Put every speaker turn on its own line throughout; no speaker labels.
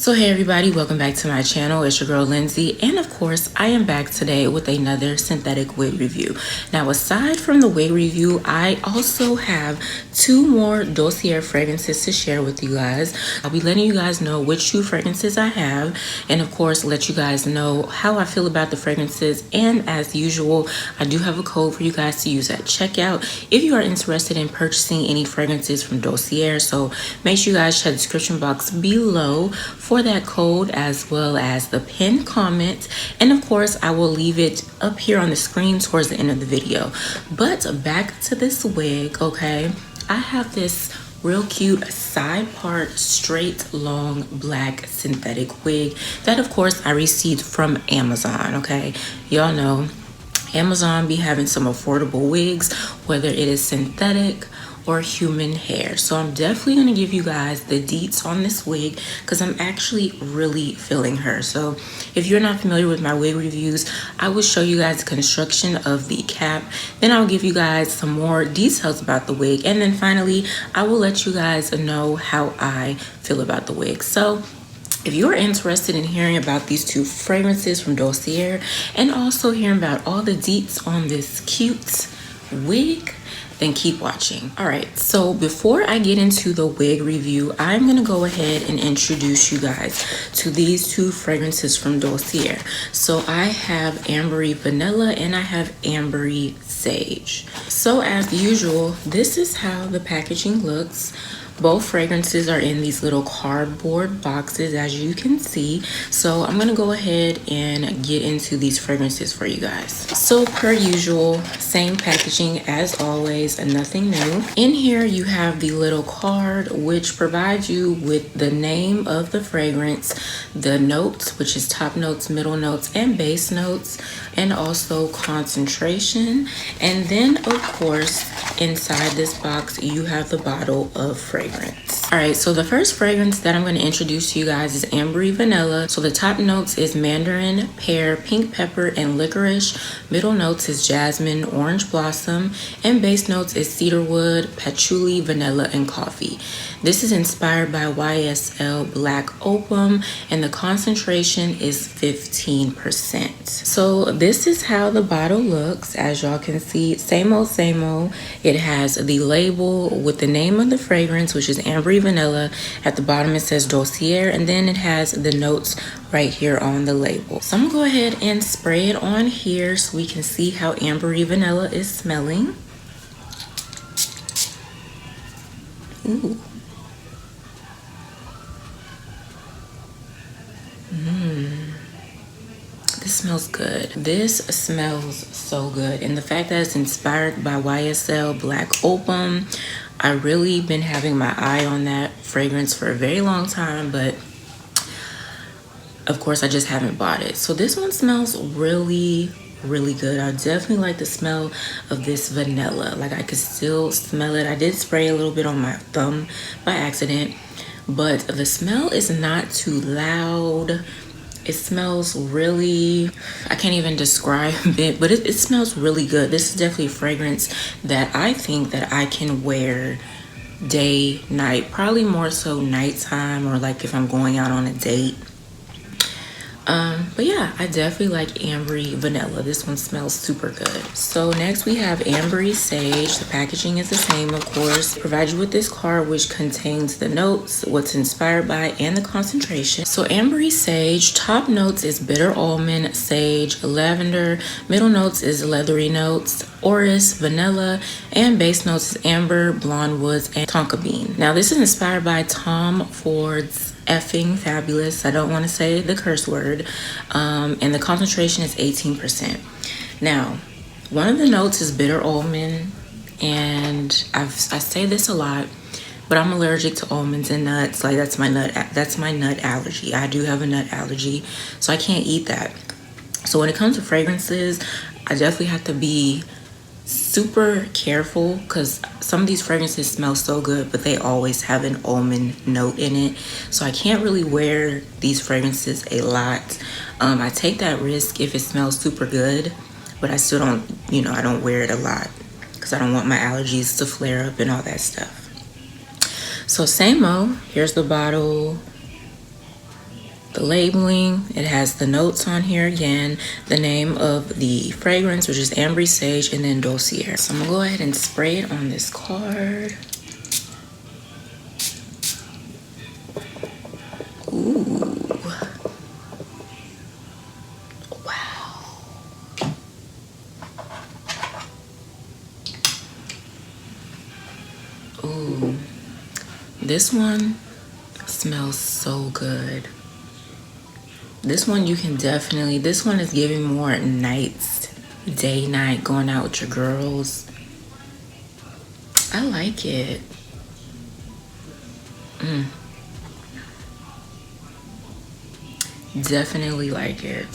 So hey everybody, welcome back to my channel. It's your girl Lindsay, and of course I am back today with another synthetic wig review. Now aside from the wig review, I also have two more DOSSIER fragrances to share with you guys. I'll be letting you guys know which two fragrances I have, and of course let you guys know how I feel about the fragrances. And as usual, I do have a code for you guys to use at checkout if you are interested in purchasing any fragrances from DOSSIER. So make sure you guys check the description box below for that code, as well as the pinned comment, and of course I will leave it up here on the screen towards the end of the video. But back to this wig, okay? I have this real cute side part straight long black synthetic wig that of course I received from Amazon. Okay, y'all know Amazon be having some affordable wigs, whether it is synthetic or human hair. So I'm definitely gonna give you guys the deets on this wig because I'm actually really feeling her. So if you're not familiar with my wig reviews, I will show you guys the construction of the cap, then I'll give you guys some more details about the wig, and then finally I will let you guys know how I feel about the wig. So if you're interested in hearing about these two fragrances from DOSSIER and also hearing about all the deets on this cute wig, then keep watching. All right, so before I get into the wig review, I'm gonna go ahead and introduce you guys to these two fragrances from DOSSIER. So I have Ambry Vanilla and I have Ambree Sage. So as usual, this is how the packaging looks. Both fragrances are in these little cardboard boxes, as you can see. So I'm gonna go ahead and get into these fragrances for you guys. So per usual, same packaging as always, and nothing new. In here you have the little card which provides you with the name of the fragrance, the notes, which is top notes, middle notes, and base notes, and also concentration. And then of course inside this box you have the bottle of fragrance. All right, so the first fragrance that I'm going to introduce to you guys is Ambry Vanilla. So the top notes is mandarin, pear, pink pepper, and licorice. Middle notes is jasmine, orange blossom, and base notes is cedarwood, patchouli, vanilla, and coffee. This is inspired by YSL Black Opum, and the concentration is 15%. So this is how the bottle looks. As y'all can see, same old, same old. It has the label with the name of the fragrance, which is Ambry Vanilla. At the bottom it says DOSSIER, and then it has the notes right here on the label. So I'm gonna go ahead and spray it on here so we can see how Ambry Vanilla is smelling. Ooh. This smells good. This smells so good. And the fact that it's inspired by YSL Black Opum, I've really been having my eye on that fragrance for a very long time, but of course I just haven't bought it. So this one smells really good. I definitely like the smell of this vanilla. Like I could still smell it. I did spray a little bit on my thumb by accident, but the smell is not too loud. It smells really, I can't even describe it, but it smells really good. This is definitely a fragrance that I think that I can wear day, night, probably more so nighttime, or like if I'm going out on a date. But yeah, I definitely like Ambry Vanilla. This one smells super good. So next we have Ambree Sage. The packaging is the same, of course. It provides you with this card which contains the notes, what's inspired by, and the concentration. So Ambree Sage, top notes is bitter almond, sage, lavender. Middle notes is leathery notes, orris, vanilla, and base notes is amber, blonde woods, and tonka bean. Now this is inspired by Tom Ford's Effing Fabulous. I don't want to say the curse word. And the concentration is 18%. Now, one of the notes is bitter almond, and I say this a lot, but I'm allergic to almonds and nuts. Like that's my nut allergy. I do have a nut allergy, so I can't eat that. So when it comes to fragrances, I definitely have to be super careful because some of these fragrances smell so good, but they always have an almond note in it. So I can't really wear these fragrances a lot. I take that risk if it smells super good, but I still don't, I don't wear it a lot because I don't want my allergies to flare up and all that stuff. So same-o, here's the bottle. the labeling. It has the notes on here again, the name of the fragrance, which is Ambree Sage, and then DOSSIER. So I'm gonna go ahead and spray it on this card. Ooh. Wow. Ooh. This one smells so good. This one you can definitely, this one is giving more nights, day, night, going out with your girls. I like it. Definitely like it.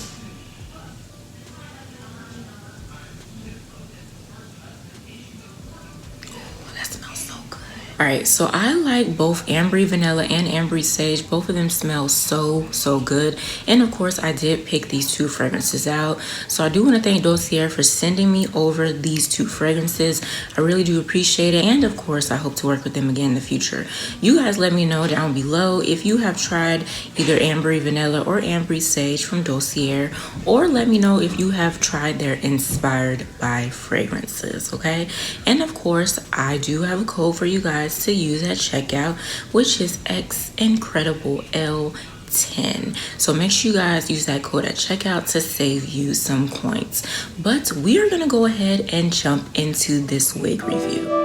All right, so I like both Ambry Vanilla and Ambree Sage. Both of them smell so good. And of course, I did pick these two fragrances out. So I do want to thank DOSSIER for sending me over these two fragrances. I really do appreciate it. And of course, I hope to work with them again in the future. You guys let me know down below if you have tried either Ambry Vanilla or Ambree Sage from DOSSIER, or let me know if you have tried their Inspired by fragrances, okay? And of course, I do have a code for you guys to use at checkout, which is XIncredibleL10. So make sure you guys use that code at checkout to save you some coins. But we are gonna go ahead and jump into this wig review.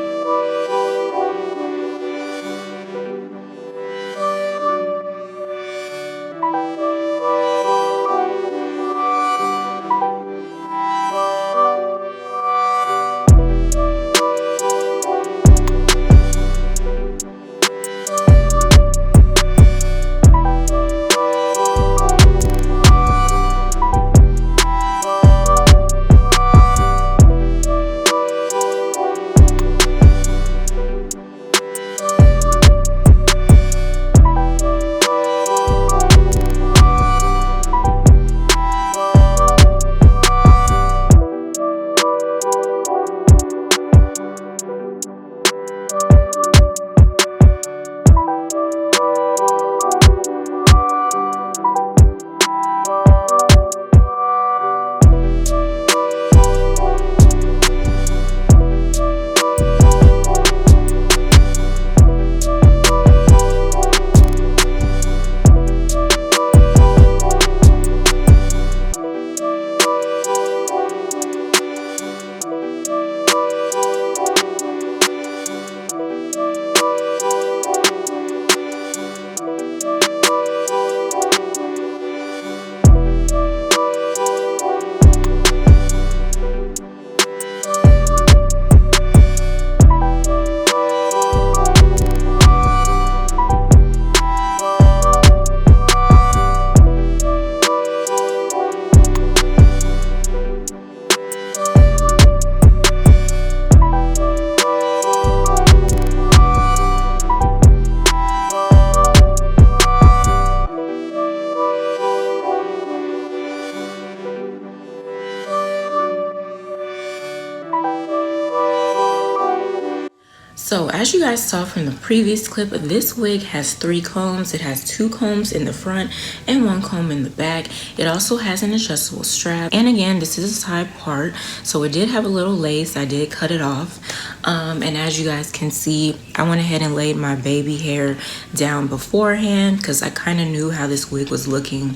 So as you guys saw from the previous clip, this wig has 3 combs. It has 2 combs in the front and 1 comb in the back. It also has an adjustable strap. And again, this is a side part, so it did have a little lace. I did cut it off. And as you guys can see, I went ahead and laid my baby hair down beforehand because I kind of knew how this wig was looking.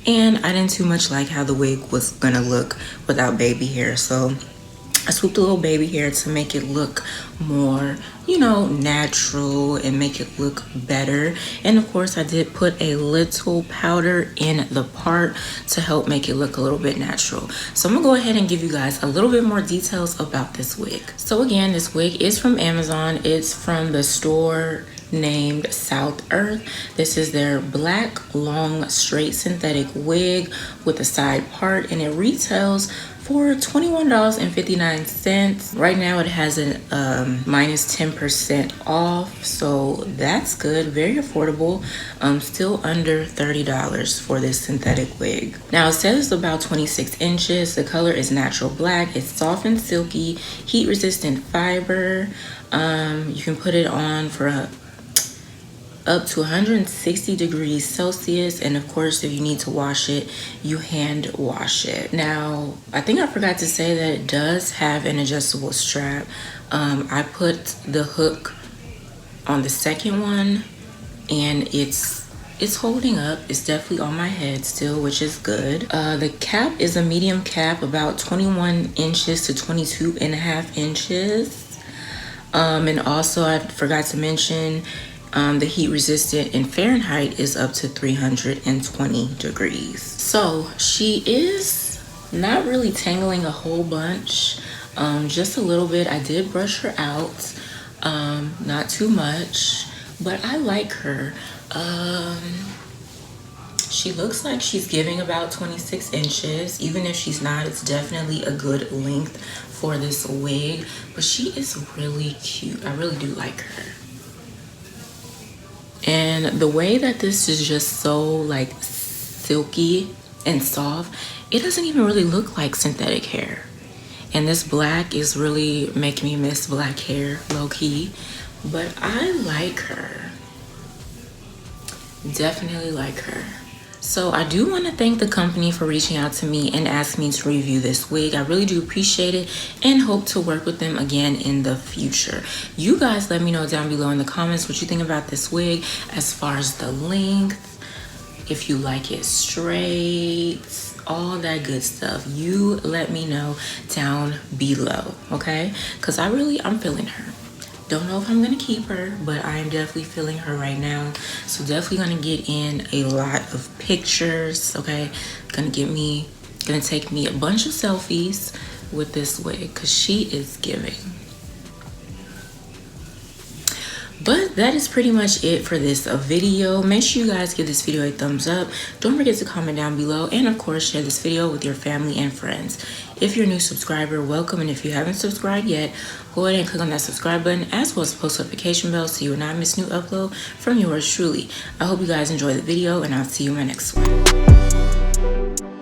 And I didn't too much like how the wig was gonna look without baby hair. So I swooped a little baby hair to make it look more, you know, natural and make it look better. And of course, I did put a little powder in the part to help make it look a little bit natural. So I'm gonna go ahead and give you guys a little bit more details about this wig. So again, this wig is from Amazon. It's from the store named South Earth. This is their black, long, straight synthetic wig with a side part, and it retails for $21.59. Right now it has a minus 10% off, so that's good, very affordable. Still under $30 for this synthetic wig. Now it says it's about 26 inches. The color is natural black. It's soft and silky, heat resistant fiber. You can put it on for up to 160 degrees Celsius, and of course if you need to wash it, you hand wash it. Now I think I forgot to say that it does have an adjustable strap. I put the hook on the second one and it's holding up. It's definitely on my head still, which is good. The cap is a medium cap, about 21 inches to 22.5 inches. And also I forgot to mention the heat resistant in Fahrenheit is up to 320 degrees. So she is not really tangling a whole bunch, just a little bit. I did brush her out, not too much, but I like her. She looks like she's giving about 26 inches. Even if she's not, it's definitely a good length for this wig, but she is really cute. I really do like her. And the way that this is just so like silky and soft, it doesn't even really look like synthetic hair. And this black is really making me miss black hair, low-key. But I like her. Definitely like her. So I do want to thank the company for reaching out to me and asking me to review this wig. I really do appreciate it and hope to work with them again in the future. You guys let me know down below in the comments what you think about this wig as far as the length, if you like it straight, all that good stuff. You let me know down below, okay? Because I'm feeling her. Don't know if I'm gonna keep her, but I am definitely feeling her right now. So definitely gonna get in a lot of pictures, okay? Gonna take me a bunch of selfies with this wig because she is giving. But that is pretty much it for this video. Make sure you guys give this video a thumbs up. Don't forget to comment down below, and of course share this video with your family and friends. If you're a new subscriber, welcome, and if you haven't subscribed yet, go ahead and click on that subscribe button as well as the post notification bell so you will not miss new upload from yours truly. I hope you guys enjoy the video, and I'll see you in my next one.